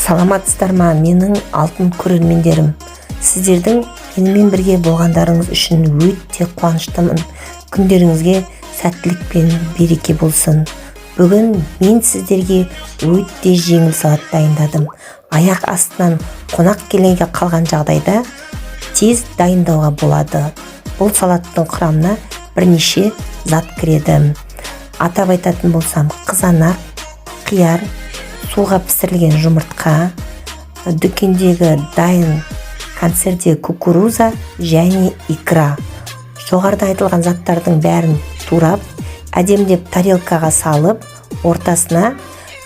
Саламатсыздар ма, менің алтын көрермендерім. Сіздердің менімен бірге болғандарыңыз үшін өте қуаныштымын. Күндеріңізге сәттілік пен береке болсын. Бүгін мен сіздерге өте жеңіл салат дайындадым. Аяқ астынан қонақ келгенге қалған жағдайда тез дайындауға болады. Бұл салаттың құрамына бірнеше зат кіреді. Атап айтатын болсам, қызанақ, қияр, суға пісірілген жұмыртқа, дүкендегі дайын консервте кукуруза және икра. Жоғарыда айтылған заттардың бәрін турап, әдемдеп тарелкаға салып, ортасына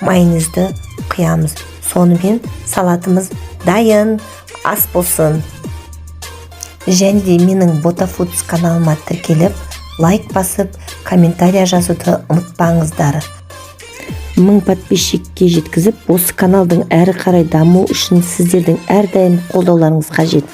майонезді құямыз. Сонымен салатымыз дайын, ас болсын. Және де менің Ботафудс каналыма тіркеліп, лайк басып, комментария жазуды ұмытпаңыздар. 1000 подписчикке жеткізіп, осы каналдың әрі қарай даму үшін сіздердің әрдайым қолдауларыңыз қажет.